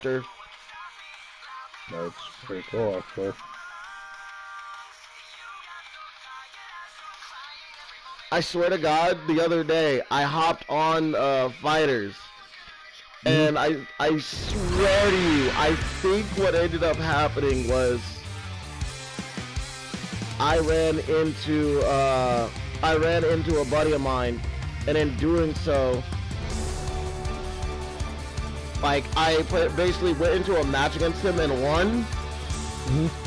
Sure. That's pretty cool, actually. I swear to God, the other day I hopped on FighterZ, and I swear to you, I think what ended up happening was I ran into a buddy of mine, and in doing so, like basically went into a match against him and won.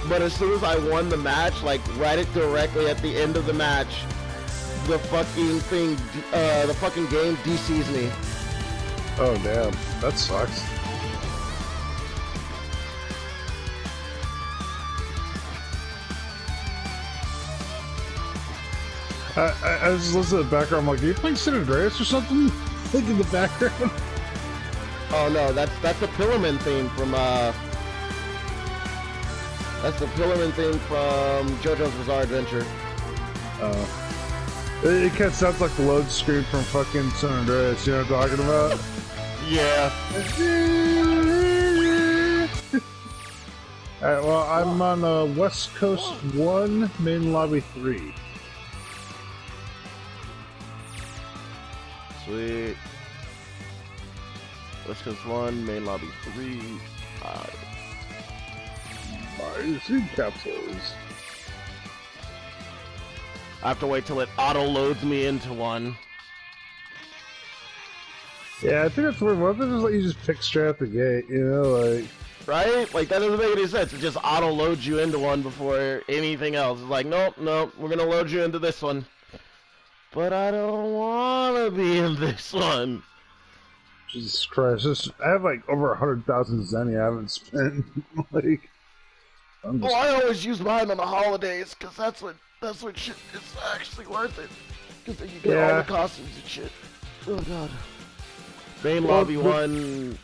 But as soon as I won the match, like right directly at the end of the match, the fucking game DCs me. Oh damn, that sucks. I was just listening to the background. I'm like, are you playing San Andreas or something? Like in the background. Oh no, that's the Pillarman theme from JoJo's Bizarre Adventure. It kind of sounds like the load screen from fucking San Andreas. You know what I'm talking about? Yeah. Alright, well, I'm on West Coast 1, main lobby 3. Sweet. West Coast 1, main lobby 3. My seed capsules. I have to wait till it auto-loads me into one. Yeah, I think that's weird. Why don't they just let you just pick straight out the gate, you know, like... Right? Like, that doesn't make any sense. It just auto-loads you into one before anything else. It's like, nope, we're gonna load you into this one. But I don't wanna be in this one. Jesus Christ, I have like over 100,000 zenny I haven't spent. Like... Well, I always use mine on the holidays, because that's what shit is actually worth it. Because then you get all the costumes and shit. Oh god. Main lobby 1...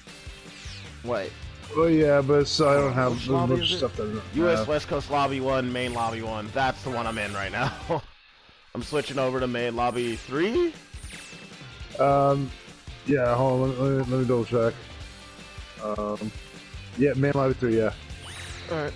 Wait. Oh yeah, but so I don't have much stuff that I don't US have. West Coast lobby 1, main lobby 1. That's the one I'm in right now. I'm switching over to main lobby 3? Yeah, hold on, let me double check. Yeah, main lobby 3, yeah. Alright.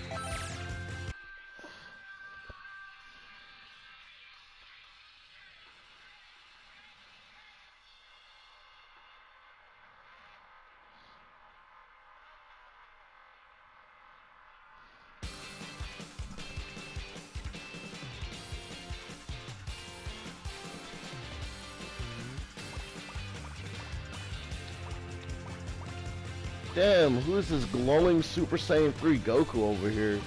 Damn, who is this glowing Super Saiyan 3 Goku over here?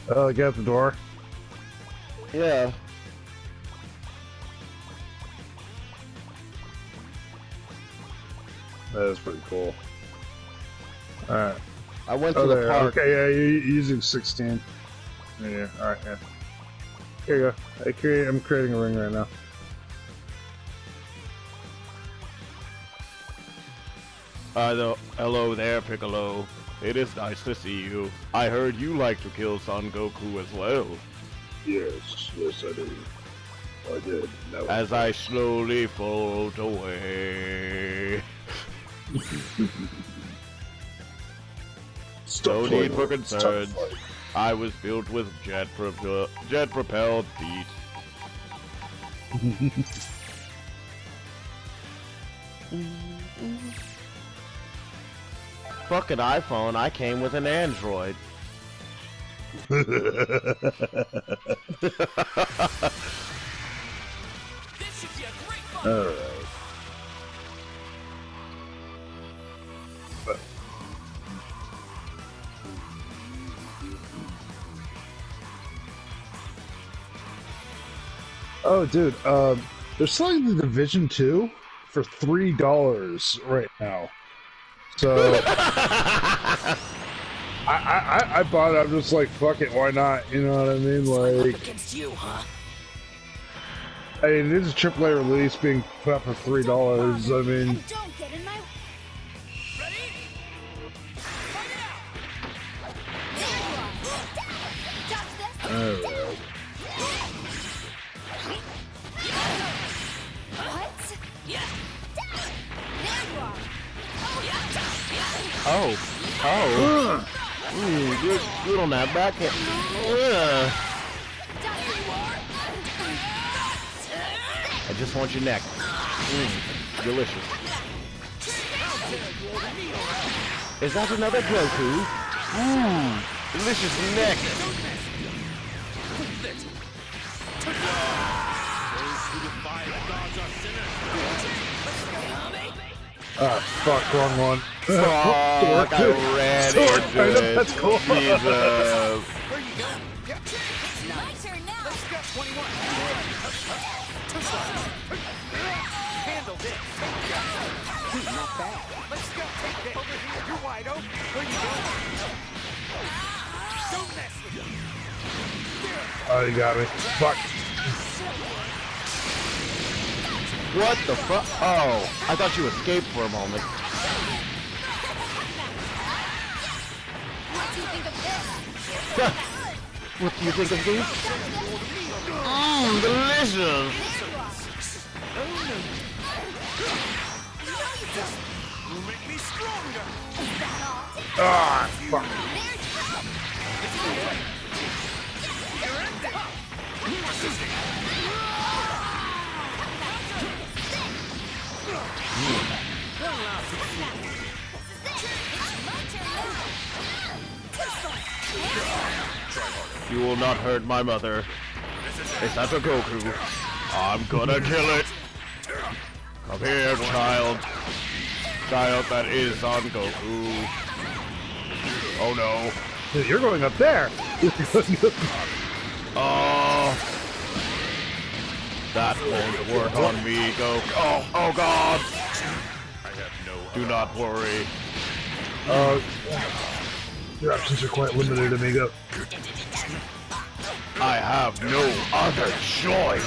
Oh, the guy at the door? Yeah. That is pretty cool. Alright. I went to the park. Okay, yeah, you're using 16. Yeah, alright, yeah. Here you go. I'm creating a ring right now. Hello there, Piccolo. It is nice to see you. I heard you like to kill Son Goku as well. Yes, I do. I did. No. As I slowly float away. No need for concerns. I was built with jet-propelled feet. Fuck an iPhone, I came with an Android. Alright. Oh, dude, they're selling the Division 2 for $3 right now. So I bought it. I'm just like, fuck it, why not? You know what I mean? Like, against you, huh? I mean, it is a AAA release being put up for $3. I mean, Don't get in my ready? alright. What? Oh. Oh. Good on that backhand. I just want your neck. Delicious. Is that another Goku? Delicious neck. Ah, fuck, wrong one. Fuck, I ran into it. That's cool. Jesus. Where you going? It's my turn now. Let's go. 21. Handle this. Not bad. Let's go. Take this. Over here. You're wide open. Where you going? Don't mess with me. Oh, you got me. Fuck. What the fuck? Oh, I thought you escaped for a moment. What do you think of this? What do you think of these? Delicious! You make me stronger. Ah, fuck. You will not hurt my mother. Is that a Goku? I'm gonna kill it. Come here, child. Child that is Son Goku. Oh no. Dude, you're going up there. Oh. That won't work on me, Goku. Oh god. Do not worry. Your options are quite limited, amigo. I have no other choice.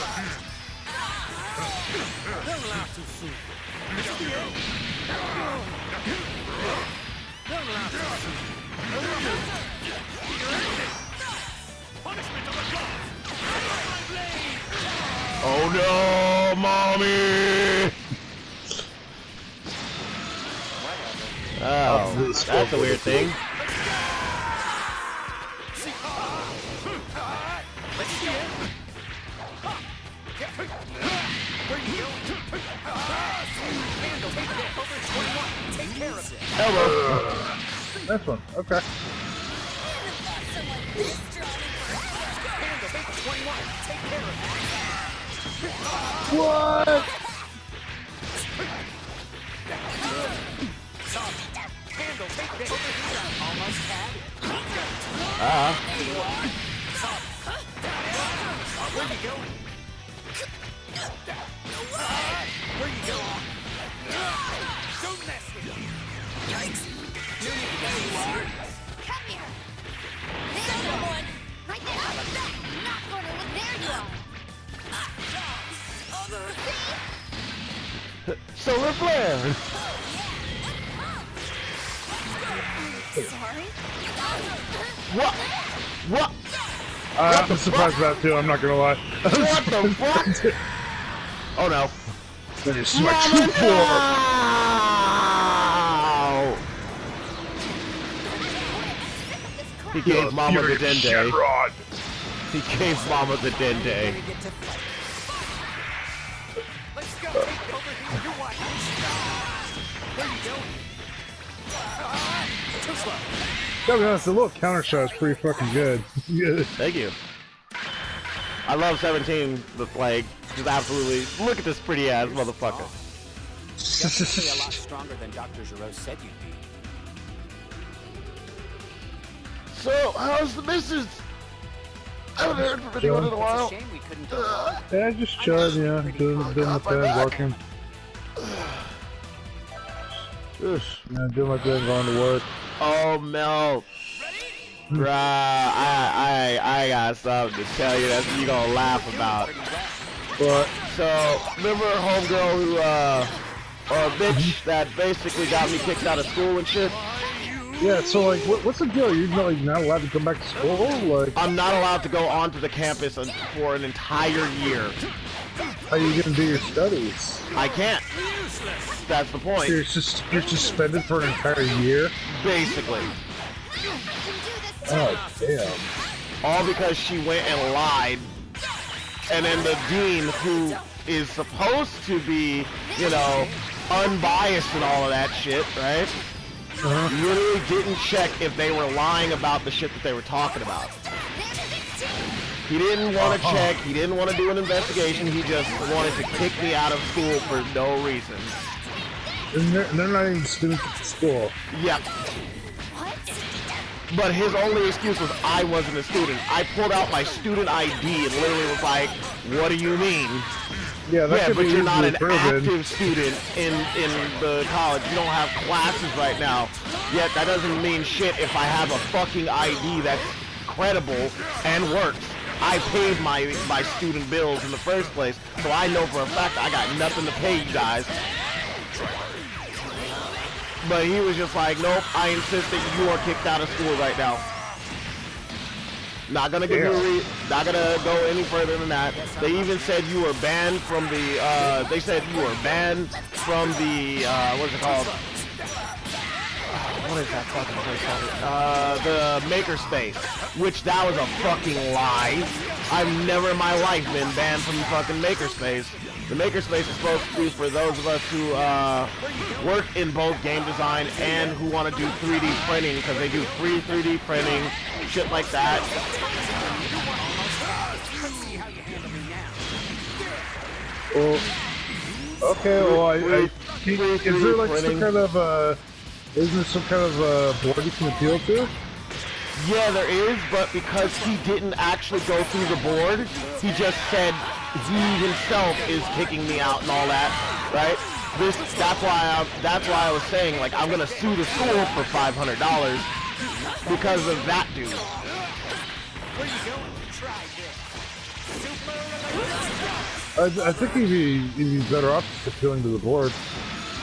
Oh no, mommy! Oh, that's a weird thing. Hello. Next one. Okay. What? Where you going? Where you going? Don't mess with me. Yikes. There you are. Come here. There's someone. Right there. Not gonna look. There you are. Solar flare. Sorry. What? What? I'm surprised about that too, I'm not gonna lie. What the fuck? Oh no. That is my true form. He gave Mama the dende. Shenron. He gave Mama the dende. Let's go. Over here. You're wide. Where you going? Too slow. Gotta be honest, the little counter shot is pretty fucking good. Thank you. I love 17, but like, just absolutely, look at this pretty ass motherfucker. Definitely a lot stronger than Dr. Giro said you'd be. So, how's the missus? I haven't heard from anyone in a It's a while. shame we couldn't get along. Yeah, just chilling, yeah. Doing my thing, working. Yeah, doing my thing, going to work. Oh, Mel. Bruh, I got something to tell you that you gonna laugh about. But So, remember a homegirl who, or a bitch that basically got me kicked out of school and shit? yeah, so like, what's the deal? You're not allowed to come back to school? Like, I'm not allowed to go onto the campus for an entire year. how are you gonna do your studies? I can't. That's the point. You're suspended for an entire year? Basically. Oh, damn. All because she went and lied. And then the dean, who is supposed to be, you know, unbiased and all of that shit, right? Literally didn't check if they were lying about the shit that they were talking about. He didn't want to check, he didn't want to do an investigation, he just wanted to kick me out of school for no reason. And they're not even students at the school. Yep. But his only excuse was I wasn't a student. I pulled out my student ID and literally was like, what do you mean? Yeah, but you're not an active student in the college. You don't have classes right now. Yet that doesn't mean shit if I have a fucking ID that's credible and works. I paid my student bills in the first place, so I know for a fact I got nothing to pay you guys. But he was just like, nope, I insist that you are kicked out of school right now. Not gonna give you not gonna go any further than that. They even said you were banned from the, they said you were banned from the, what is it called? What is that fucking place called? The makerspace, which that was a fucking lie. I've never in my life been banned from the fucking makerspace. The makerspace is supposed to be for those of us who work in both game design and who want to do 3D printing, because they do free 3D printing, shit like that. Well, okay, well, is there like some kind of isn't there some kind of board you can appeal to? Yeah, there is, but because he didn't actually go through the board, he just said he himself is kicking me out and all that, right? That's why I was saying, like, I'm gonna sue the school for $500 because of that dude. I think he'd be better off just appealing to the board,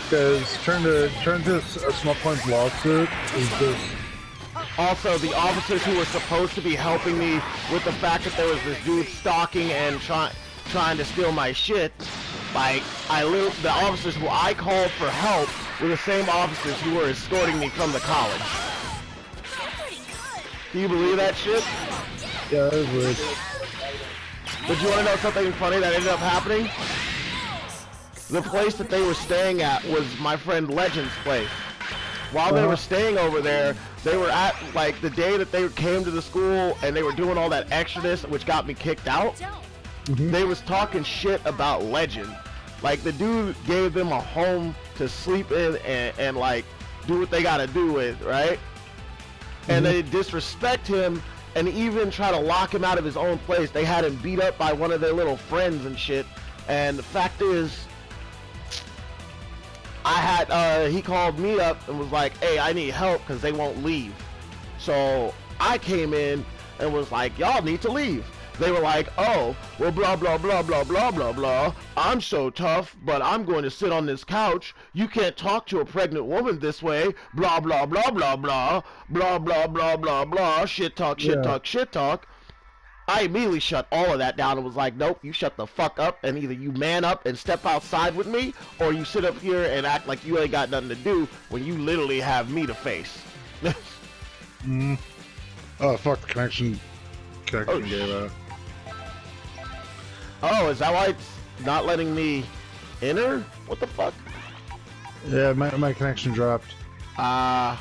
because turn to a small claims lawsuit is just. Also, the officers who were supposed to be helping me with the fact that there was this dude stalking and trying to steal my shit, like, the officers who I called for help were the same officers who were escorting me from the college. Can you believe that shit? Yeah, that is weird. But you want to know something funny that ended up happening? The place that they were staying at was my friend Legend's place. While they were staying over there, they were at, like, the day that they came to the school and they were doing all that extraness, which got me kicked out, they was talking shit about Legend. Like, the dude gave them a home to sleep in and like, do what they gotta do with, right? And they disrespect him and even try to lock him out of his own place. They had him beat up by one of their little friends and shit. And the fact is, he called me up and was like, hey, I need help because they won't leave. So I came in and was like, y'all need to leave. They were like, oh, well, blah, blah, blah, blah, blah, blah, blah. I'm so tough, but I'm going to sit on this couch. You can't talk to a pregnant woman this way. Blah, blah, blah, blah, blah. Blah, blah, blah, blah, blah. Shit talk, shit talk, shit talk. I immediately shut all of that down and was like, nope, you shut the fuck up, and either you man up and step outside with me, or you sit up here and act like you ain't got nothing to do when you literally have me to face. Oh, fuck, the connection gave out. Oh, is that why it's not letting me enter? What the fuck? Yeah, my connection dropped. Nah,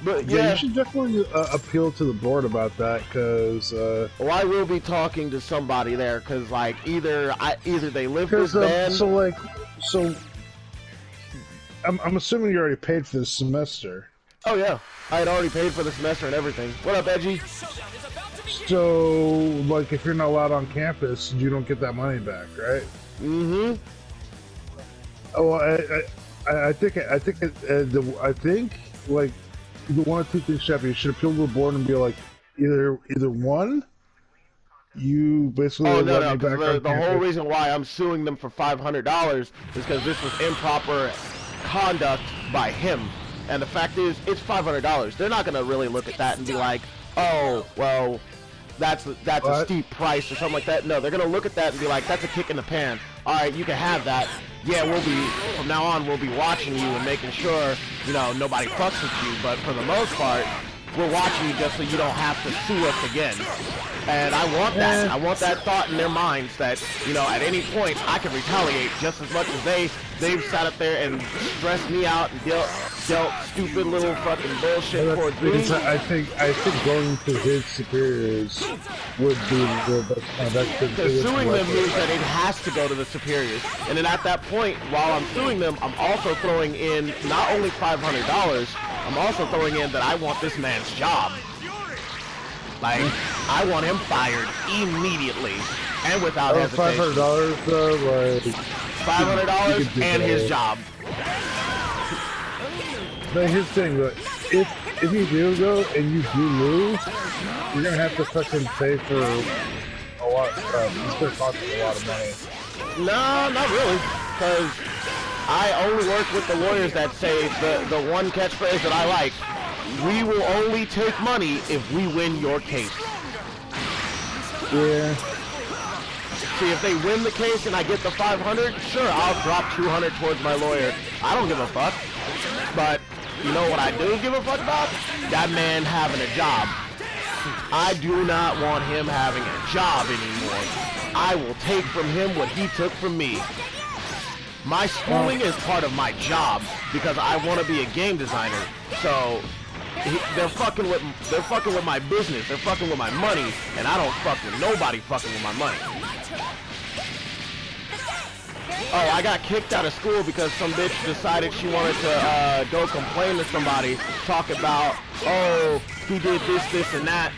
but yeah, you should definitely appeal to the board about that, because well, I will be talking to somebody there, because like either they live this man. So I'm assuming you already paid for this semester. Oh yeah, I had already paid for the semester and everything. What up, Edgy? So, like, if you're not allowed on campus, you don't get that money back, right? Mm-hmm. Oh, I think like the one or two things should happen. You should appeal to the board and be like, either one, you basically. Oh no, because the whole reason why I'm suing them for $500 is because this was improper conduct by him, and the fact is, it's $500. They're not gonna really look at that and be like, oh, well, that's a steep price or something like that. No, they're gonna look at that and be like, that's a kick in the pan. All right, you can have that. Yeah, from now on, we'll be watching you and making sure, you know, nobody fucks with you. But for the most part, we're watching you just so you don't have to sue us again. And I want that. I want that thought in their minds that, you know, at any point I can retaliate just as much as they've sat up there and stressed me out and dealt stupid little fucking bullshit towards me. I think going to his superiors would be the best. Because suing them means that it has to go to the superiors. And then at that point, while I'm suing them, I'm also throwing in not only $500, I'm also throwing in that I want this man's job. Like, I want him fired immediately and without hesitation. $500 though, like $500 and his job. But here's the thing, look, if you do go and you do lose, you're gonna have to fucking pay for a lot of stuff. It's gonna cost you a lot of money. No, not really, because I only work with the lawyers that say the one catchphrase that I like. We will only take money if we win your case. Yeah. See, if they win the case and I get the 500, sure, I'll drop 200 towards my lawyer. I don't give a fuck. But you know what I do give a fuck about? That man having a job. I do not want him having a job anymore. I will take from him what he took from me. My schooling is part of my job because I want to be a game designer. So they're fucking with my business. They're fucking with my money, and I don't fuck with nobody fucking with my money. Oh, I got kicked out of school because some bitch decided she wanted to go complain to somebody, talk about, oh, he did this, and that.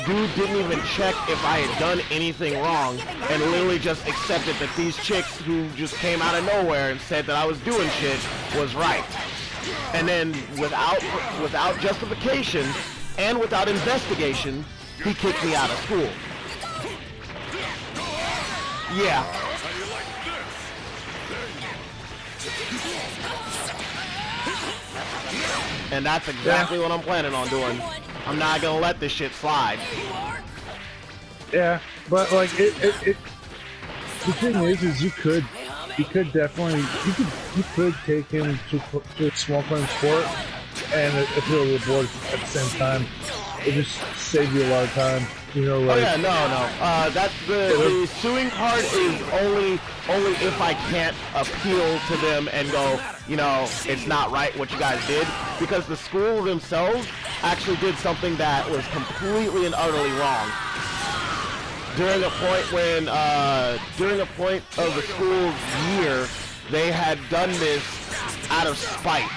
Dude didn't even check if I had done anything wrong, and literally just accepted that these chicks who just came out of nowhere and said that I was doing shit was right. And then without justification and without investigation, he kicked me out of school. Yeah. And that's exactly what I'm planning on doing. I'm not gonna let this shit slide. Yeah, but like the thing is you could definitely take him to a small claim sport and appeal to the board at the same time. It just saves you a lot of time. You know, like, oh yeah, no. That's the suing part is only if I can't appeal to them and go, you know, it's not right what you guys did, because the school themselves actually did something that was completely and utterly wrong. During a point of the school year, they had done this out of spite,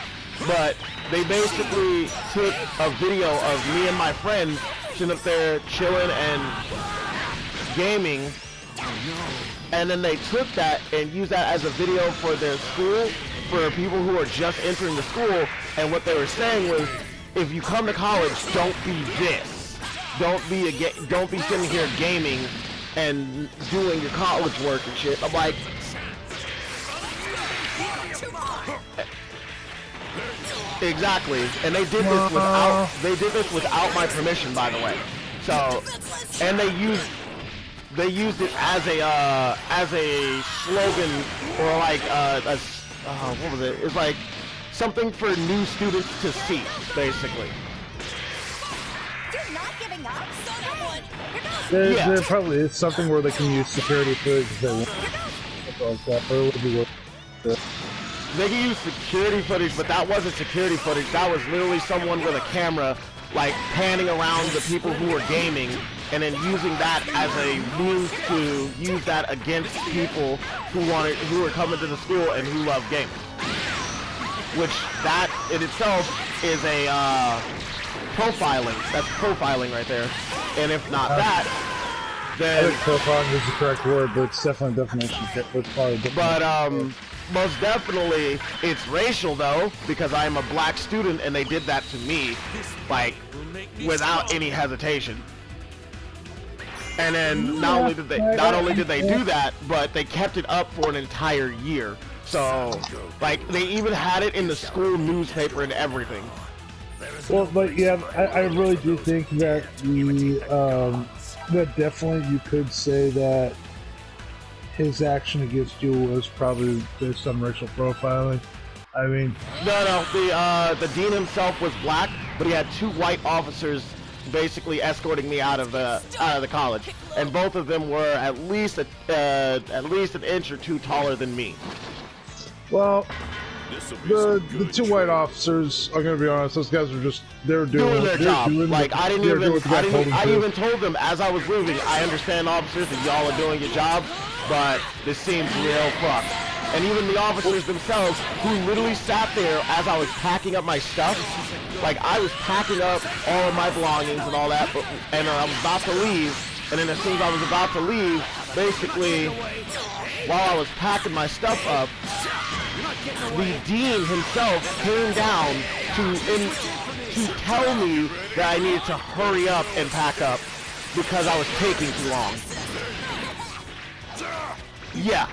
but they basically took a video of me and my friends sitting up there chilling and gaming, and then they took that and used that as a video for their school, for people who are just entering the school. And what they were saying was, if you come to college, don't be this. Don't be sitting here gaming and doing your college work and shit. I'm like, exactly. And they did this without my permission, by the way. So, and they used it as a slogan, or like what was it? It's like something for new students to see, basically. You're not giving up? There probably is something where they can use security footage if they want. But it would be worth it. They can use security footage, but that wasn't security footage. That was literally someone with a camera, like, panning around the people who were gaming, and then using that as a means to use that against people who were coming to the school and who love gaming. Which, that in itself is a profiling. That's profiling right there. And if not that, then... I think profiling is the correct word, but it's definitely definition. But, most definitely, it's racial though, because I am a black student and they did that to me, like, without any hesitation. And then not only did they do that, but they kept it up for an entire year. So, like, they even had it in the school newspaper and everything. Well, but yeah, I really do think that that definitely you could say that his action against you was probably based on racial profiling. I mean, No, the dean himself was black, but he had 2 white officers basically escorting me out of the college, and both of them were at least an inch or 2 taller than me. well, the 2 white officers, I'm gonna be honest, those guys were just they're Doing their job. Like I even to. told them as I was leaving, I understand officers that y'all are doing your job, but this seems real fucked. And even the officers themselves, who literally sat there as I was packing up my stuff, like I was packing up all of my belongings and all that, and I was about to leave, and then as soon as I was about to leave, basically, while I was packing my stuff up, the dean himself came down to tell me that I needed to hurry up and pack up because I was taking too long. Yeah.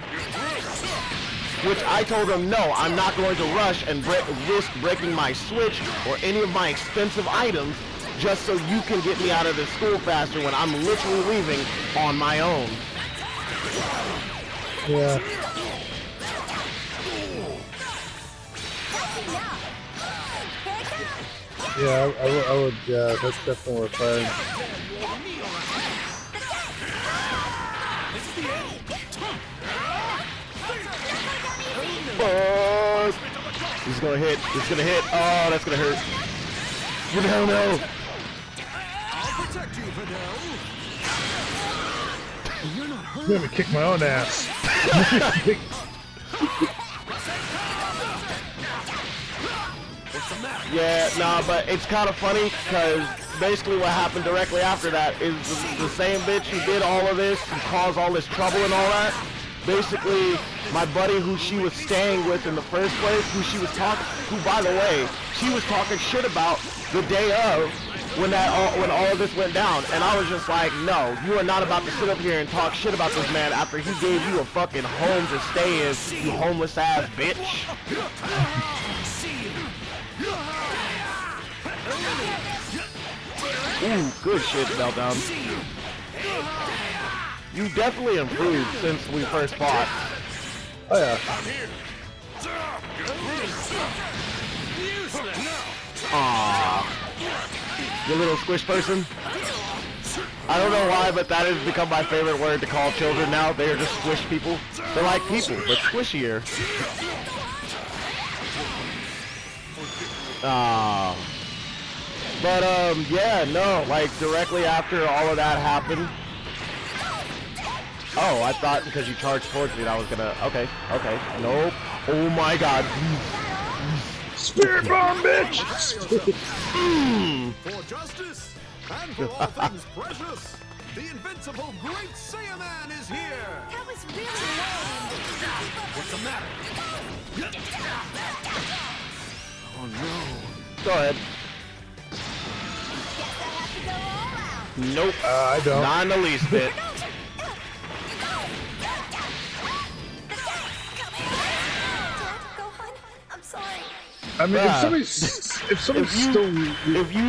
Which I told him, no, I'm not going to rush and risk breaking my Switch or any of my expensive items just so you can get me out of this school faster when I'm literally leaving on my own. Yeah. Yeah, I would, yeah, that's definitely required. Oh, he's gonna hit. He's gonna hit. Oh, that's gonna hurt. No, no. I'll protect you, Fidel. You're not hurt. I'm gonna kick my own ass. Yeah, nah, but it's kind of funny because basically what happened directly after that is the same bitch who did all of this and caused all this trouble and all that. Basically, my buddy who she was staying with in the first place, who by the way, she was talking shit about the day of when all of this went down, and I was just like, no, you are not about to sit up here and talk shit about this man after he gave you a fucking home to stay in, you homeless ass bitch. Ooh, good shit, meltdown. You definitely improved since we first fought. Oh yeah. Aww. You little squish person? I don't know why, but that has become my favorite word to call children now. They are just squish people. They're like people, but squishier. But yeah, no, like directly after all of that happened. Oh, I thought because you charged towards me that I was gonna, okay, nope. Oh my god. Spirit bomb, bitch! For justice and for all things precious, the invincible Great Saiyaman is here! That was really lame. What's the matter? Oh no. Go ahead. Nope. I don't. Not in the least bit. I'm sorry. I mean, Bruh. if somebody's still,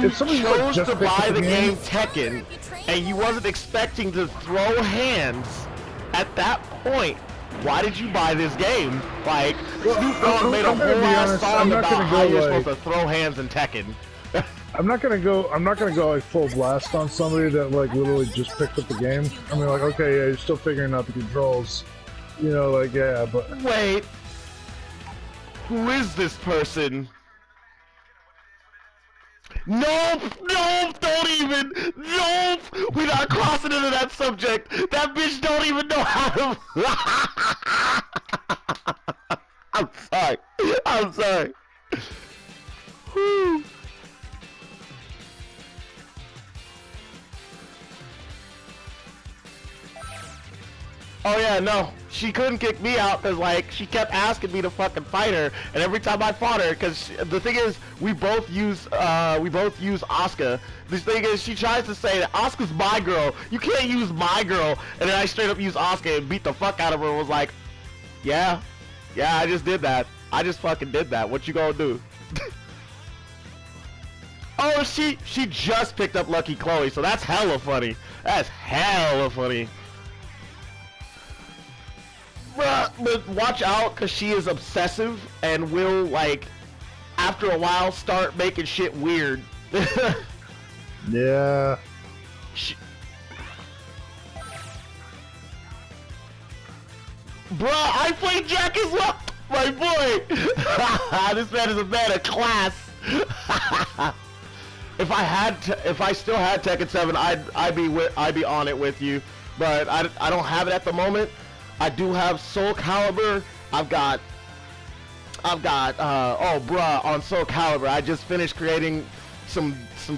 If somebody's you like chose just to picked up buy the the game Tekken and you wasn't expecting to throw hands at that point, why did you buy this game? Like, Snoop Dogg made a I'm gonna whole be ass honest, song I'm not about gonna how go you're like- supposed to throw hands in Tekken. I'm not gonna go like full blast on somebody that like literally just picked up the game. I mean, like, okay, yeah, you're still figuring out the controls, you know, like, yeah, but Wait. Who is this person? Nope! Nope! Don't even! Nope! We're not crossing into that subject! That bitch don't even know how to... I'm sorry. I'm sorry. Whew. Oh yeah, no. She couldn't kick me out because, like, she kept asking me to fucking fight her, and every time I fought her, because the thing is, we both use Asuka. The thing is, she tries to say that Asuka's my girl. You can't use my girl, and then I straight up use Asuka and beat the fuck out of her and was like, yeah, I just did that. I just fucking did that. What you gonna do? Oh or she just picked up Lucky Chloe, so that's hella funny. That's hella funny. But watch out, cause she is obsessive and will, like, after a while start making shit weird. Yeah. Bruh, I play Jack as well, my boy. This man is a man of class. If I still had Tekken 7, I'd be on it with you, but I don't have it at the moment. I do have Soul Calibur. I've got oh bruh, on Soul Calibur, I just finished creating some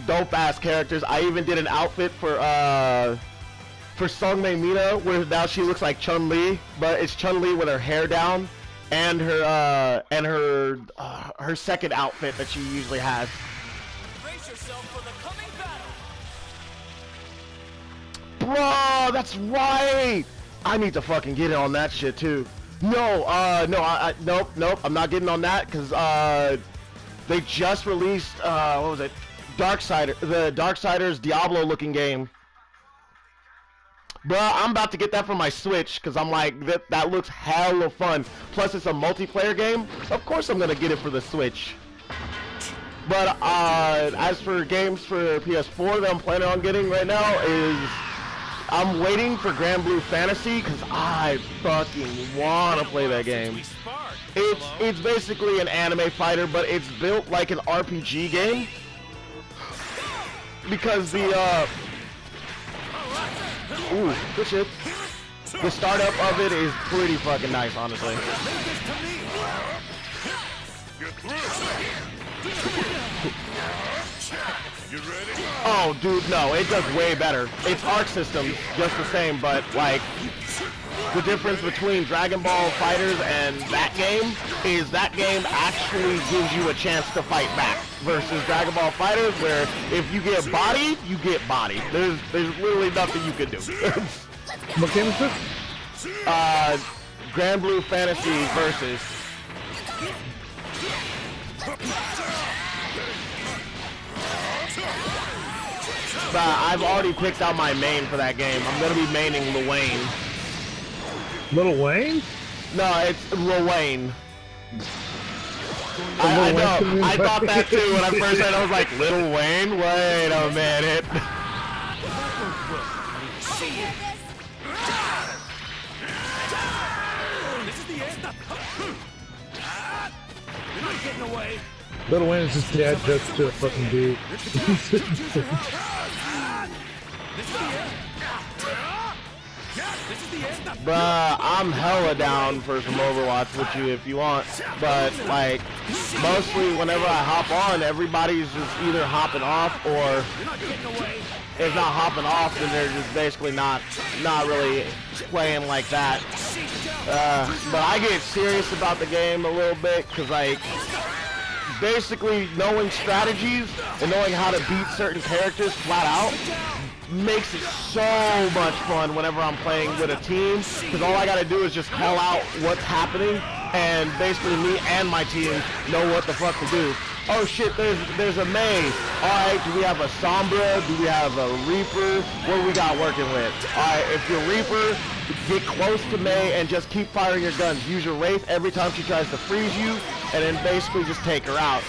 dope ass characters. I even did an outfit for Sungmei Mina, where now she looks like Chun-Li, but it's Chun-Li with her hair down, and her second outfit that she usually has. Brace yourself for the coming battle. Bro, that's right. I need to fucking get in on that shit too. Nope, I'm not getting on that because they just released what was it? The Darksiders Diablo looking game. Bruh, I'm about to get that for my Switch because I'm like, that looks hella fun. Plus, it's a multiplayer game. Of course, I'm gonna get it for the Switch. But as for games for PS4 that I'm planning on getting right now is, I'm waiting for Grand Blue Fantasy because I fucking wanna play that game. It's basically an anime fighter, but it's built like an RPG game because the ooh, good shit. The startup of it is pretty fucking nice, honestly. Oh, dude, no, it does way better. It's Arc System, just the same, but, like, the difference between Dragon Ball FighterZ and that game is that game actually gives you a chance to fight back versus Dragon Ball FighterZ, where if you get bodied, you get bodied. There's literally nothing you can do. What game is this? Grand Blue Fantasy versus. I've already picked out my main for that game. I'm gonna be maining Lil Wayne. Lil Wayne? No, it's Lil Wayne. I know. I thought that too when I first heard it. I was like, Lil Wayne? Wait a minute. You're not getting away. Lil Wayne is just dad jokes to a fucking dude. Bruh, I'm hella down for some Overwatch with you if you want, but like, mostly whenever I hop on, everybody's just either hopping off, or if not hopping off, then they're just basically not really playing like that. But I get serious about the game a little bit, because like, basically knowing strategies and knowing how to beat certain characters flat out makes it so much fun whenever I'm playing with a team, because all I gotta do is just call out what's happening, and basically me and my team know what the fuck to do. Oh shit, there's a Mei. Alright, do we have a Sombra? Do we have a Reaper? What do we got working with? Alright, if you're Reaper, get close to Mei and just keep firing your guns. Use your Wraith every time she tries to freeze you, and then basically just take her out.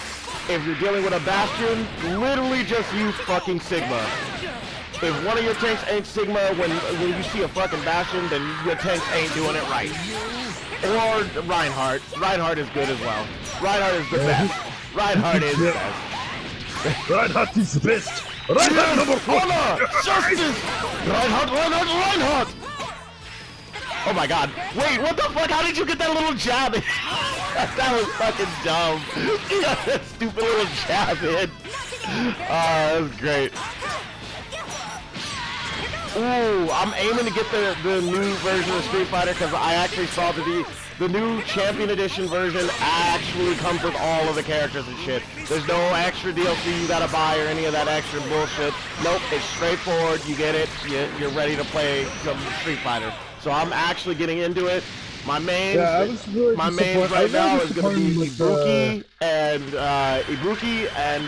If you're dealing with a Bastion, literally just use fucking Sigma. If one of your tanks ain't Sigma when you see a fucking Bastion, then your tanks ain't doing it right. Or Reinhardt. Reinhardt is good as well. Reinhardt is the best. Reinhardt is the best. Reinhardt is the best. Reinhardt number 4. Honor! Justice! Reinhardt! Oh my god. Wait, what the fuck? How did you get that little jab in? That was fucking dumb. You got that stupid little jab in. That was great. Ooh, I'm aiming to get the new version of Street Fighter, because I actually saw the new Champion Edition version actually comes with all of the characters and shit. There's no extra DLC you gotta buy or any of that extra bullshit. Nope, it's straightforward. You get it. You're ready to play some Street Fighter. So I'm actually getting into it. My main, my main right now is gonna be Ibuki and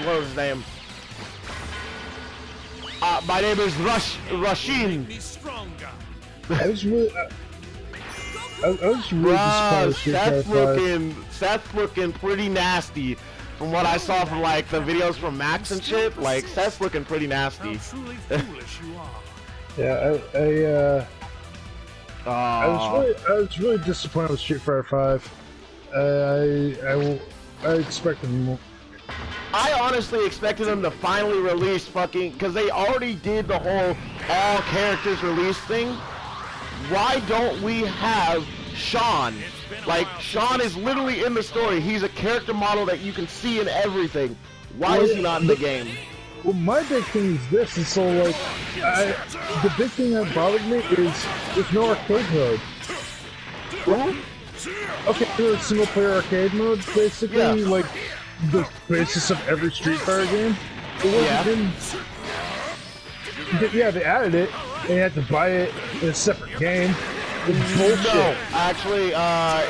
what was his name? my name is Rashin. I was really, I was really disappointed with Street Fighter 5. Seth's looking pretty nasty. From what I saw from like the videos from Max and shit, like Seth's looking pretty nasty. Yeah, I was really disappointed with Street Fighter 5. I expected more. I honestly expected them to finally release fucking, because they already did the whole all characters release thing. Why don't we have Sean? Like, Sean is literally in the story. He's a character model that you can see in everything. Why is he not in the game? Well, my big thing is this, and so like, the big thing that bothered me is there's no arcade mode. Who? Okay, there's a single player arcade mode, basically, Yeah. like the basis of every Street Fighter game. Yeah, they added it, and you had to buy it in a separate game. It's bullshit. No, actually,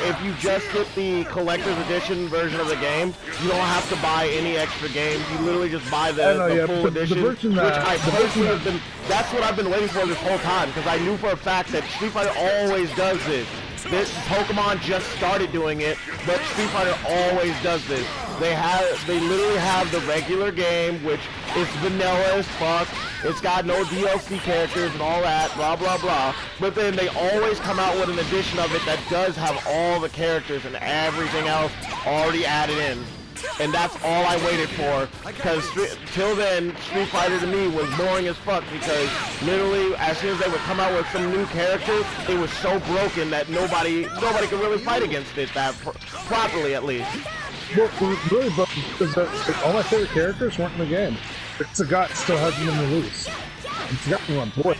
if you just get the collector's edition version of the game, you don't have to buy any extra games. You literally just buy the full edition, which I personally have been. That's what I've been waiting for this whole time, because I knew for a fact that Street Fighter always does this. Pokemon just started doing it, but Street Fighter always does this. They literally have the regular game, which is vanilla as fuck. It's got no DLC characters and all that, blah blah blah. But then they always come out with an edition of it that does have all the characters and everything else already added in. And that's all I waited for, because till then, Street Fighter to me was boring as fuck, because literally, as soon as they would come out with some new character, it was so broken that nobody could really fight against it properly, at least. Well, really, but because all my favorite characters weren't in the game. Sagat still hasn't been released. And Sagat on board.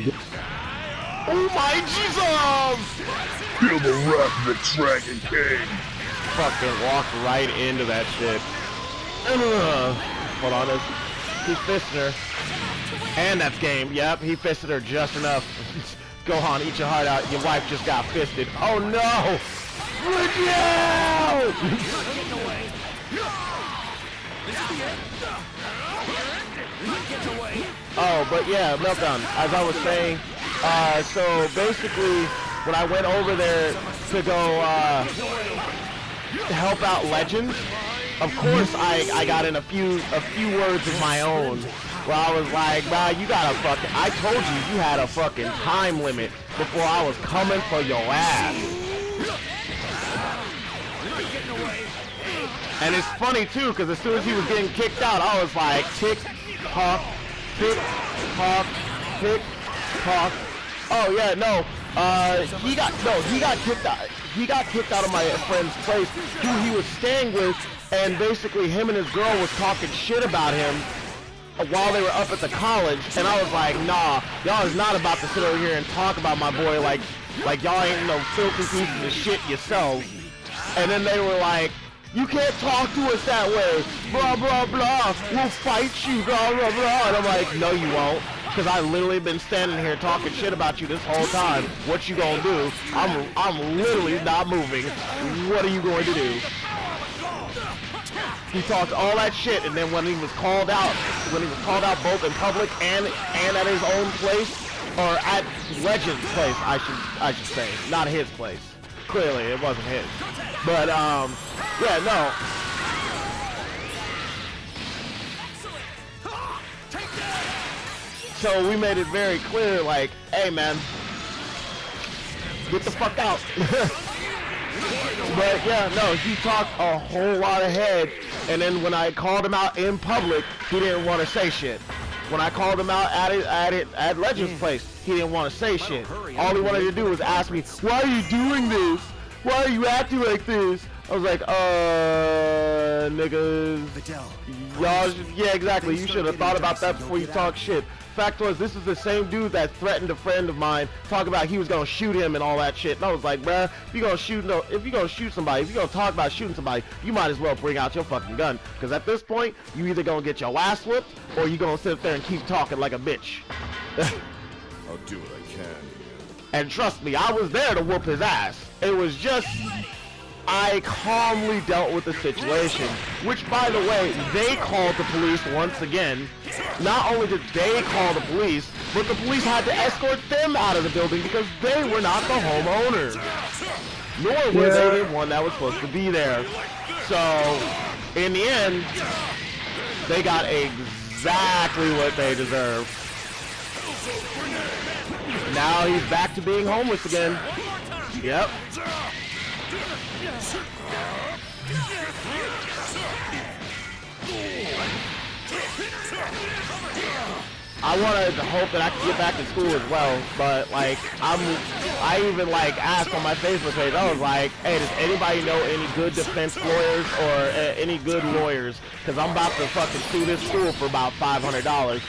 Oh my Jesus! Feel the wrath of the Dragon King. Fucking walked right into that shit. Hold on, he's fisting her. And that's game. Yep, he fisted her just enough. Gohan, eat your heart out. Your wife just got fisted. Oh no! Oh, but yeah, meltdown. As I was saying, so basically, when I went over there to go help out Legends, of course I got in a few words of my own, where I was like, "Nah, you gotta fucking, I told you had a fucking time limit before I was coming for your ass." And it's funny too, because as soon as he was getting kicked out, I was like, tick, tock, tick, tock, tick, tock. Oh yeah, no, he got kicked out. He got kicked out of my friend's place, who he was staying with, and basically him and his girl was talking shit about him while they were up at the college, and I was like, nah, y'all is not about to sit over here and talk about my boy like y'all ain't no filthy pieces of shit yourselves. And then they were like, you can't talk to us that way, blah blah blah, we'll fight you, blah blah blah. And I'm like, no you won't, because I literally been standing here talking shit about you this whole time. What you gonna do? I'm literally not moving. What are you going to do? He talked all that shit, and then when he was called out both in public and at his own place, or at Legend's place, I should say, not his place. Clearly, it wasn't his. But yeah, no. So we made it very clear, like, hey man, get the fuck out. But yeah, no, he talked a whole lot of head, and then when I called him out in public, he didn't want to say shit. When I called him out at Legend's place, he didn't want to say shit. All he wanted to do was ask me, why are you doing this? Why are you acting like this? I was like, niggas, y'all, yeah, exactly. You should have thought about that before you talk shit. Fact was, this is the same dude that threatened a friend of mine, talking about he was gonna shoot him and all that shit. And I was like, bruh, if you're gonna shoot somebody, if you're gonna talk about shooting somebody, you might as well bring out your fucking gun. Because at this point, you either gonna get your ass whooped, or you gonna sit up there and keep talking like a bitch. I'll do what I can. And trust me, I was there to whoop his ass. It was just I calmly dealt with the situation, which, by the way, they called the police once again. Not only did they call the police, but the police had to escort them out of the building because they were not the homeowner. Nor were they the one that was supposed to be there. So, in the end, they got exactly what they deserved. Now he's back to being homeless again. Yep. I want to hope that I can get back to school as well, but like I even like asked on my Facebook page. I was like, hey, does anybody know any good defense lawyers or any good lawyers? Because I'm about to fucking sue this school for about $500.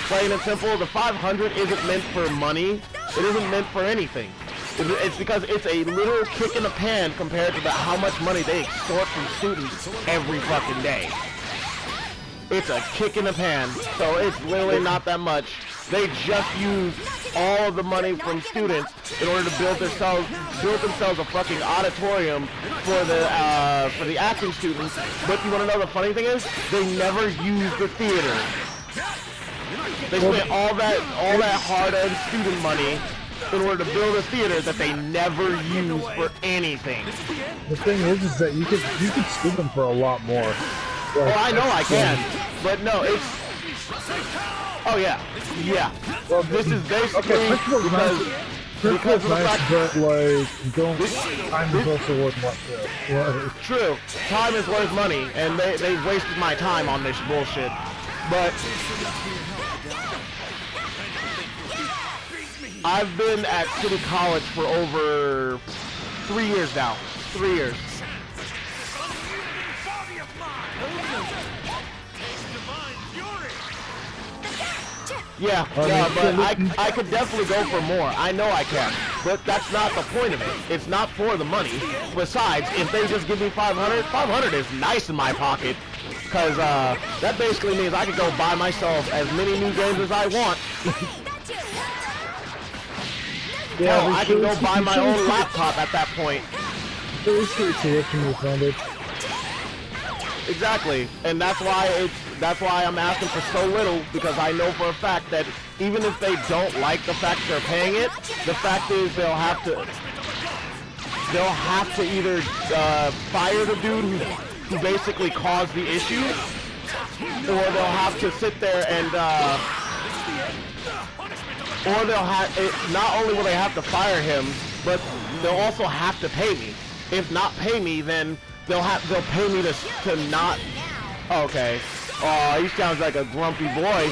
Plain and simple, the $500 isn't meant for money. It isn't meant for anything. It's because it's a little kick in the pan compared to how much money they extort from students every fucking day. It's a kick in the pan, so it's literally not that much. They just use all of the money from students in order to build themselves a fucking auditorium for the acting students. But you want to know the funny thing is, they never use the theater. They spent all that hard-earned student money in order to build a theater that they never use for anything. The thing is that you could sue them for a lot more. Oh, I know I can, but no, it's... Oh, yeah. Yeah. Well, this is basically because of the fact... But, like, time is also worth much, yeah. True. Time is worth money, and they wasted my time on this bullshit. But... I've been at City College for over 3 years now. 3 years. Yeah, but I could definitely go for more. I know I can. But that's not the point of it. It's not for the money. Besides, if they just give me 500, 500 is nice in my pocket. Because that basically means I could go buy myself as many new games as I want. Yeah, hell, I can go buy my own laptop at that point. Exactly, and that's why I'm asking for so little, because I know for a fact that even if they don't like the fact they're paying it, the fact is they'll have to either fire the dude who basically caused the issue, or they'll have to sit there and or they'll have not only will they have to fire him, but they'll also have to pay me. If not pay me, then they'll pay me to not. Okay. Oh, he sounds like a grumpy boy.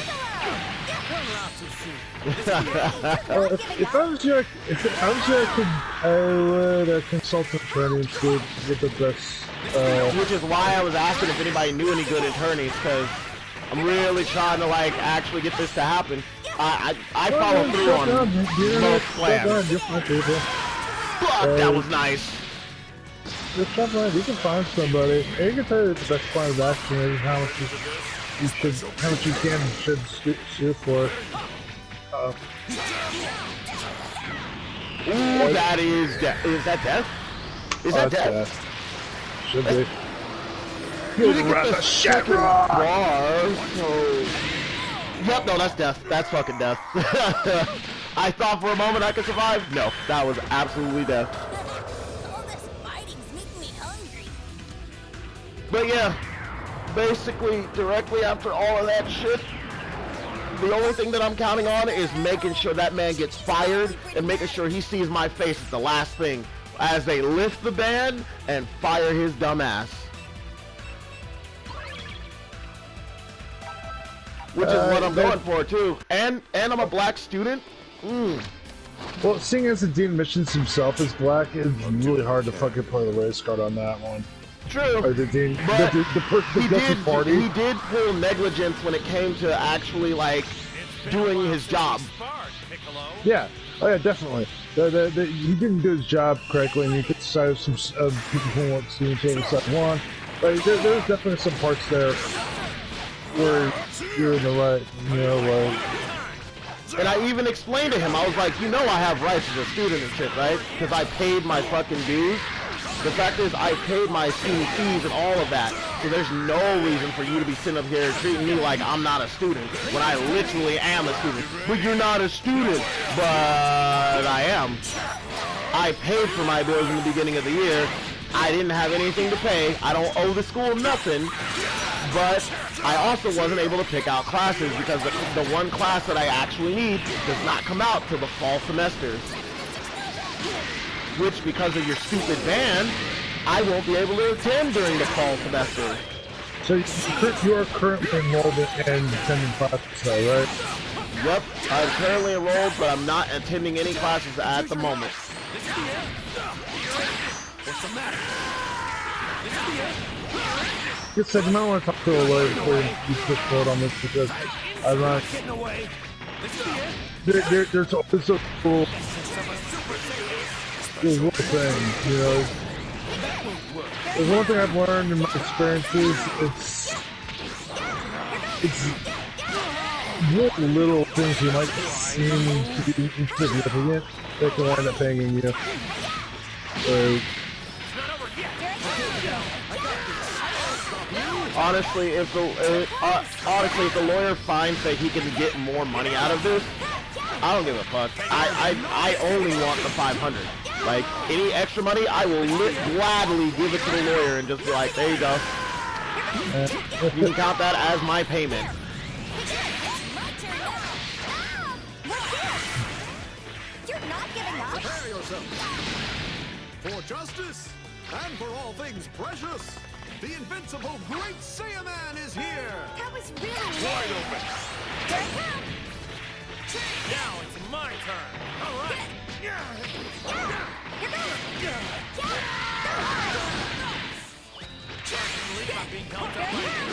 If I was you, I would consult an attorney to get the best. Which is why I was asking if anybody knew any good attorneys, because I'm really trying to like actually get this to happen. I follow through on most plans. Fuck, that was nice. Just stuff like you can find somebody. And you can tell you the best plan of action is how much you can and should sue for. Ooh, that is death. Is that death? Is that death? Should be. You didn't get the second bar, so... Yep, no, that's death. That's fucking death. I thought for a moment I could survive. No, that was absolutely death. All this fighting's making me hungry. But yeah, basically, directly after all of that shit, the only thing that I'm counting on is making sure that man gets fired and making sure he sees my face as the last thing as they lift the ban and fire his dumb ass. Which is what I'm going for too. And I'm a black student. Well, seeing as the Dean Missions himself is black, it's really hard to fucking play the race card on that one. True. Or the Dean, but the party. He did pull negligence when it came to actually like doing his job. Yeah. Oh yeah, definitely. He didn't do his job correctly, and you could decide some people who want to see him stuff one. But there's definitely some parts there where you're in the right, you know, like. And I even explained to him, I was like, you know I have rights as a student and shit, right? Because I paid my fucking dues. The fact is, I paid my student fees and all of that, so there's no reason for you to be sitting up here treating me like I'm not a student, when I literally am a student. But you're not a student. But I am. I paid for my bills in the beginning of the year. I didn't have anything to pay. I don't owe the school nothing. But I also wasn't able to pick out classes because the one class that I actually need does not come out till the fall semester. Which, because of your stupid ban, I won't be able to attend during the fall semester. So you are currently enrolled in attending classes, though, right? Yep, I'm currently enrolled, but I'm not attending any classes at the moment. What's the matter? Just said you might want to talk to a lawyer before you put forward on this because I'm not. There's always a cool. There's one thing, you know. There's one thing I've learned in my experiences. It's what little things you might seem to be insignificant that can wind up hanging you. Honestly, if the lawyer finds that he can get more money out of this, I don't give a fuck. I only want the 500. Like, any extra money, I will gladly give it to the lawyer and just be like, there you go. You can count that as my payment. You're not giving up. Prepare yourself. For justice and for all things precious, the invincible Great Saiyaman is here. That was really Wide open. Here I come. Now it's my turn. All right. Here goes. Can't believe I'm being held up like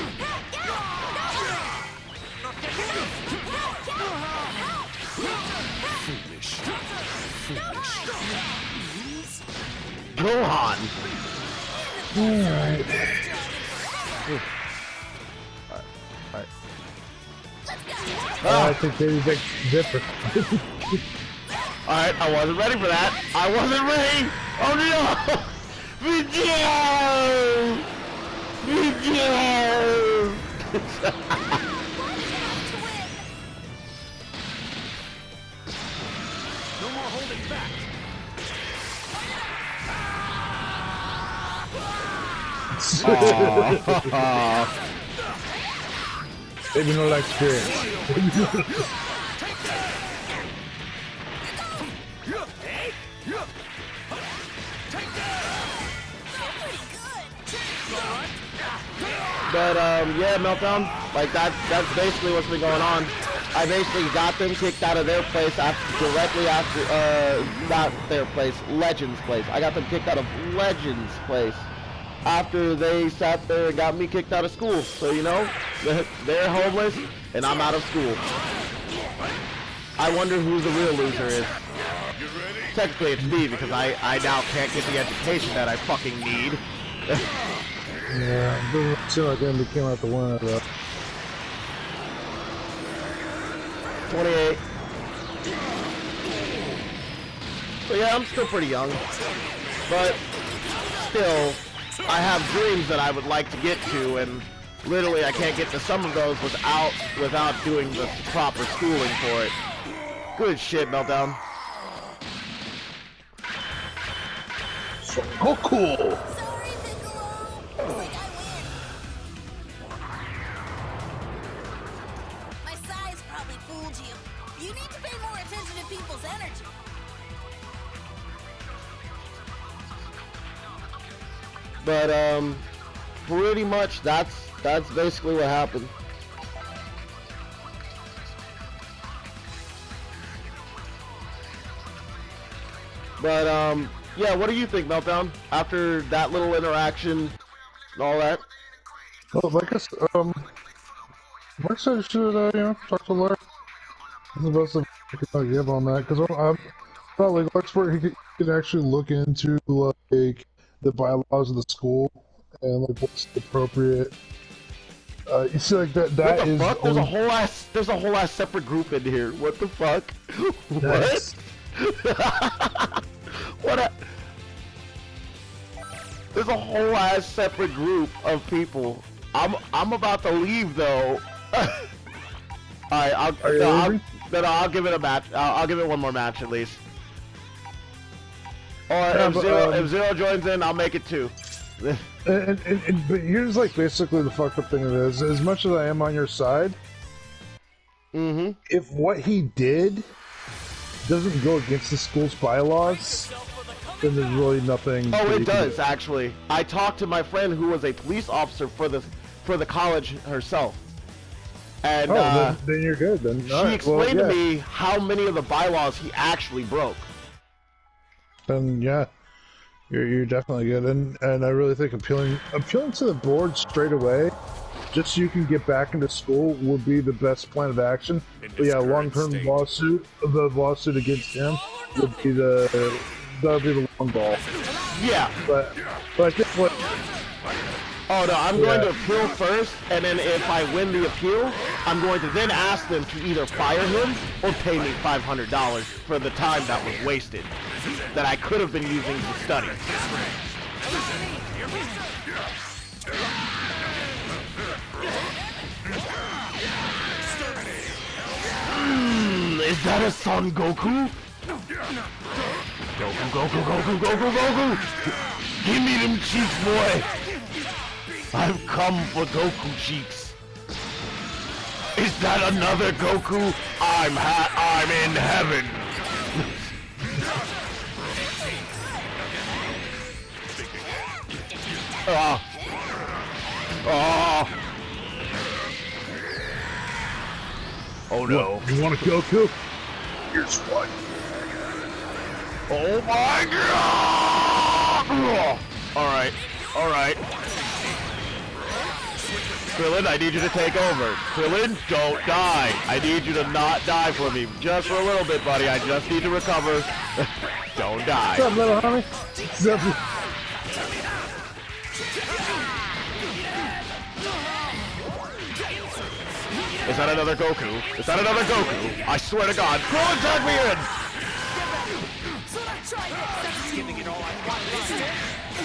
Gohan! Alright. Alright. I think they big zipper. Alright, I wasn't ready for that. I wasn't ready! Oh no! Video! Video! No more holding back. Maybe no experience. But yeah, Meltdown, like that's basically what's been going on. I basically got them kicked out of their place directly after, not their place, Legends' place. I got them kicked out of Legends' place after they sat there and got me kicked out of school. So, you know, they're homeless and I'm out of school. I wonder who the real loser is. Technically it's me because I now can't get the education that I fucking need. Yeah, it doesn't seem like anybody came out the winner though. 28. So yeah, I'm still pretty young, but still, I have dreams that I would like to get to, and literally I can't get to some of those without doing the proper schooling for it. Good shit, Meltdown. Oh, cool! Sorry, Piccolo. Like I win. My size probably fooled you. You need to pay more attention to people's energy. But pretty much that's basically what happened. But yeah, what do you think, Meltdown? After that little interaction and all that? Well, like I said, Mark said you should, you know, talk to Larry. That's the best I can give on that, because I'm not a legal expert. He can actually look into, like, the bylaws of the school and, like, what's appropriate. You see, like, that What the is fuck? only... There's a whole ass separate group in here. What the fuck? What? What? There's a whole ass separate group of people. I'm about to leave though. Alright, I'll give it a match. I'll give it one more match at least. Or if Zero joins in, I'll make it 2. But here's like basically the fucked up thing of it is, as much as I am on your side, if what he did doesn't go against the school's bylaws, then there's really nothing. Oh, it does actually. I talked to my friend who was a police officer for the college herself, and then you're good. Then she explained to me how many of the bylaws he actually broke. Then yeah, you're definitely good, and I really think appealing to the board straight away, just so you can get back into school, would be the best plan of action. But yeah, long-term lawsuit, the lawsuit against him would be the long ball. Yeah, but I think what. Oh no, I'm going to appeal first, and then if I win the appeal, I'm going to then ask them to either fire him or pay me $500 for the time that was wasted, that I could have been using to study. Is that a Son Goku? Goku! Give me them cheeks, boy! I've come for Goku cheeks. Is that another Goku? I'm in heaven. Oh no. You want a Goku? Here's one. Oh my god! Alright. Krillin, I need you to take over. Krillin, don't die. I need you to not die for me. Just for a little bit, buddy. I just need to recover. Don't die. What's up, little homie? What's up? Is that another Goku? I swear to God. Krillin, tag me in!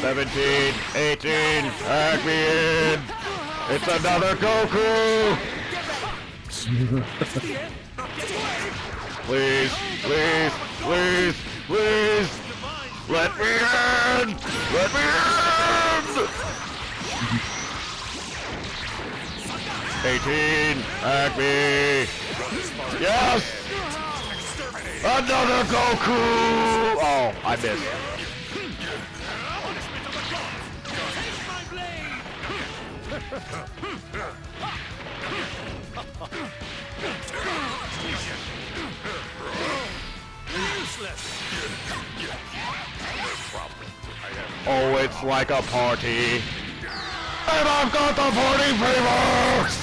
17, 18, tag me in! It's another Goku! Please! Let me in! 18, tag me! Yes! Another Goku! Oh, I missed. Oh, it's like a party. And I've got the party favors!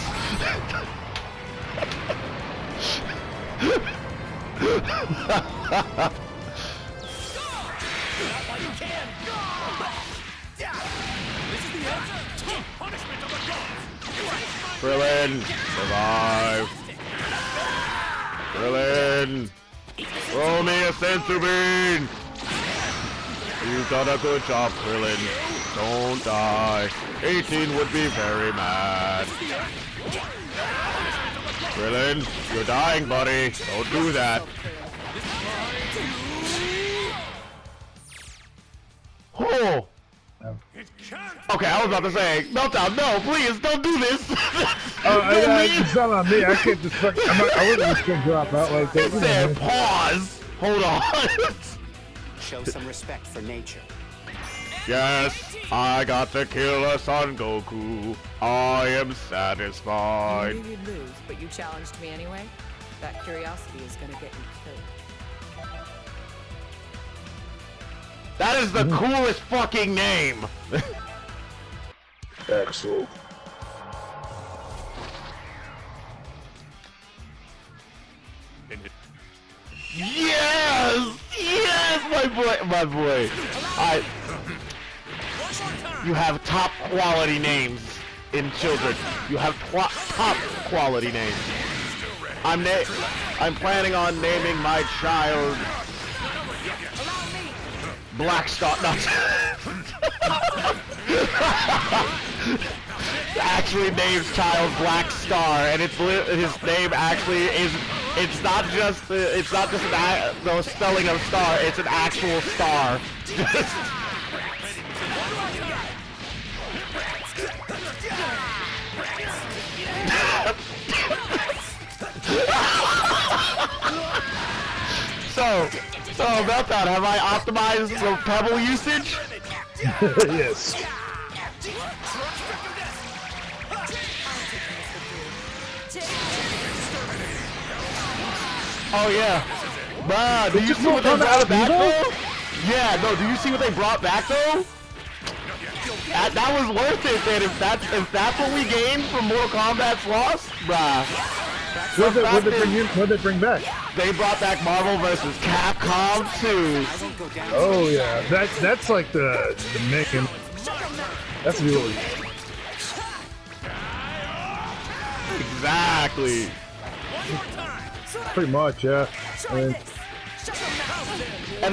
Krillin, survive. Krillin, throw me a senzu bean. You've done a good job, Krillin. Don't die. 18 would be very mad. Krillin, you're dying, buddy. Don't do that. Oh! Okay, I was about to say, Meltdown, no, please, don't do this! It's not on me, I can't just I wasn't just gonna drop out like that. It said pause! Hold on! Show some respect for nature. Yes, I got to kill a Son Goku. I am satisfied. You knew you'd lose, but you challenged me anyway? That curiosity is gonna get you killed. That is the coolest fucking name! Excellent. Yes! Yes, my boy! You have top quality names in children. You have top quality names. I'm planning on naming my child Black Star. No. Actually names child Black Star, and his name actually is. It's not just the spelling of star. It's an actual star. So meltdown. Have I optimized the pebble usage? Yes. Oh yeah. Bruh, do you see what they brought back though? Yeah, no, do you see what they brought back though? That was worth it, man. If that's what we gained from Mortal Kombat's loss, bruh. What'd they bring back? They brought back Marvel vs. Capcom 2. Oh yeah, that's like the making. That's really exactly. Pretty much, yeah. And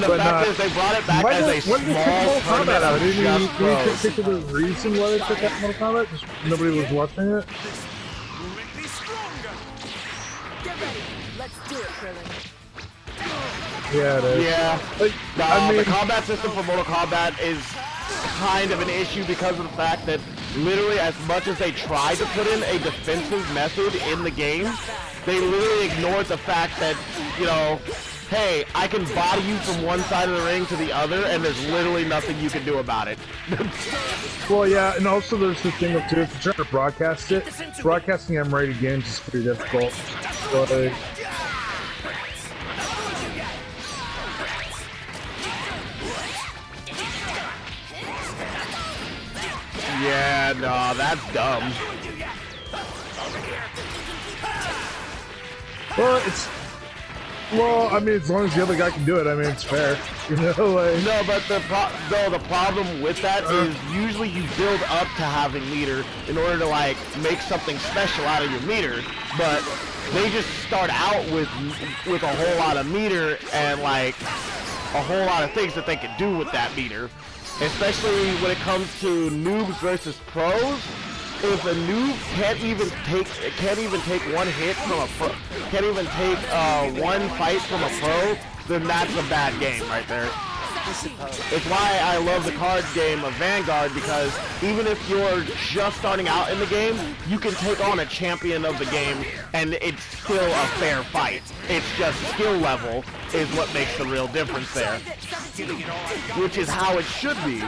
the fact is, they brought it back as a small tournament of just pros. Any particular reason why they took out Mortal Kombat? Just nobody was watching it? Get ready. Let's do it, Krillin. Yeah, it is. Yeah. Like, The combat system for Mortal Kombat is kind of an issue because of the fact that literally as much as they tried to put in a defensive method in the game, they literally ignored the fact that, you know, hey, I can body you from one side of the ring to the other, and there's literally nothing you can do about it. Well, yeah, and also there's the thing of too, if you're trying to broadcast it, broadcasting M-rated games is pretty difficult. So, yeah, no, that's dumb. well, I mean, as long as the other guy can do it, I mean, it's fair. You know, like... No, but the problem with that is usually you build up to having meter in order to, like, make something special out of your meter, but they just start out with a whole lot of meter and, like, a whole lot of things that they can do with that meter. Especially when it comes to noobs versus pros. If a noob can't even take one hit from a pro, can't even take one fight from a pro, then that's a bad game right there. It's why I love the card game of Vanguard, because even if you're just starting out in the game, you can take on a champion of the game and it's still a fair fight. It's just skill level is what makes the real difference there. Which is how it should be.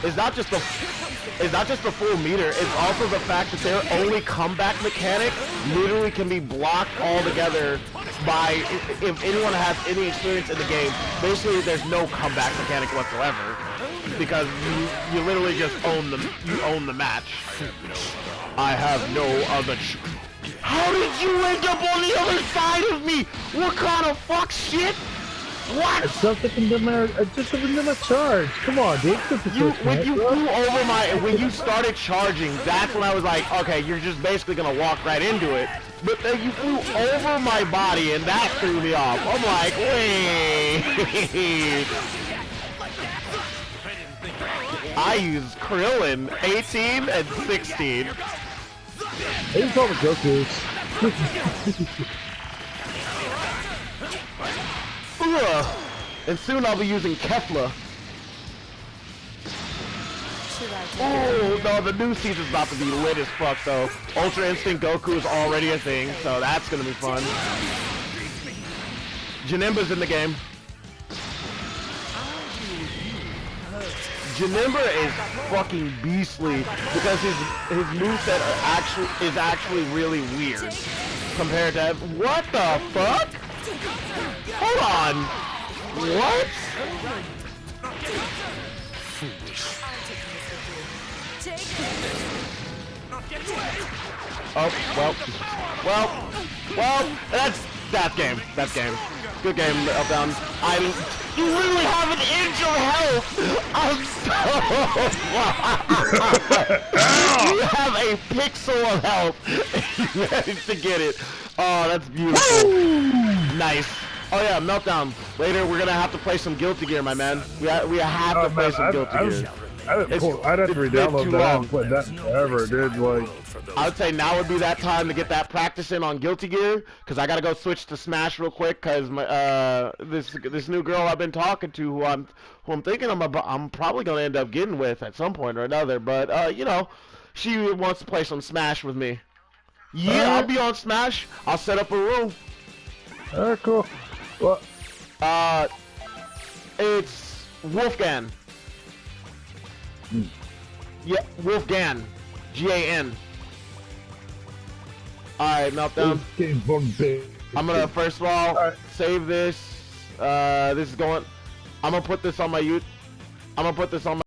It's not just the full meter, it's also the fact that their only comeback mechanic literally can be blocked altogether by, if anyone has any experience in the game, basically there's no comeback mechanic whatsoever, because you literally just own the match. I have no other How did you end up on the other side of me? What kind of fuck shit? What? It's just a vanilla charge. Come on, dude. When you started charging, that's when I was like, okay, you're just basically gonna walk right into it. But then you flew over my body, and that threw me off. I'm like, wait. I used Krillin 18 and 16. They just call the Goku's. And soon I'll be using Kefla. Oh no, the new season's about to be lit as fuck though. Ultra Instinct Goku is already a thing, so that's gonna be fun. Janemba's in the game. Janemba is fucking beastly because his moveset is actually really weird compared to what the fuck? Hold on. What? Oh, well, that's game. Good game, Meltdown. You literally have an inch of health! You have a pixel of health, and you managed to get it. Oh, that's beautiful. Nice. Oh yeah, Meltdown. Later we're gonna have to play some Guilty Gear, my man. We have to play some Guilty Gear. I'd have to It's been re-download too that. I long. haven't played that forever, dude. Like, I would say now would be that time to get that practice in on Guilty Gear, cause I gotta go switch to Smash real quick, cause my this new girl I've been talking to, who I'm thinking I'm probably gonna end up getting with at some point or another, but you know, she wants to play some Smash with me. Yeah, I'll be on Smash. I'll set up a room. alright, cool. Well, It's Wolfgang. Yeah, Wolfgang. G-A-N. Alright, Meltdown. game from big. I'm gonna first of all Alright. save this. This is going. I'm gonna put this on my